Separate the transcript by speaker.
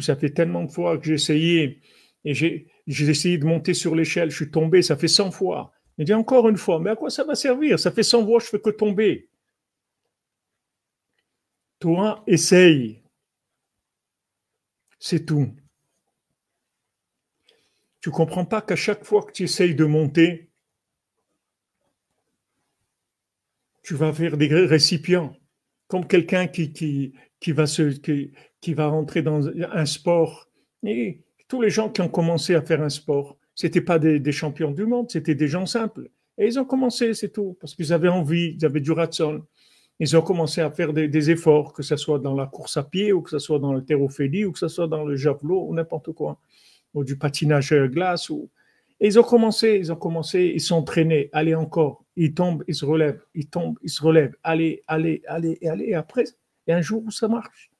Speaker 1: Ça fait tellement de fois que j'ai essayé et j'ai essayé de monter sur l'échelle, je suis tombé, ça fait 100 fois. Il dit encore une fois, mais à quoi ça va servir? Ça fait 100 fois, je fais que tomber. Toi, essaye, c'est tout. Tu comprends pas qu'à chaque fois que tu essayes de monter, tu vas faire des récipients. Comme quelqu'un qui va rentrer dans un sport. Et tous les gens qui ont commencé à faire un sport, c'était pas des champions du monde, c'était des gens simples. Et ils ont commencé, c'est tout, parce qu'ils avaient envie, ils avaient du ratson. Ils ont commencé à faire des efforts, que ce soit dans la course à pied, ou que ce soit dans le thérophélie, ou que ce soit dans le javelot, ou n'importe quoi, ou du patinage glace. Et ils s'entraînaient, allez encore, ils tombent, ils se relèvent, ils tombent, ils se relèvent, allez, allez, allez, et allez, et après, il y a un jour où ça marche.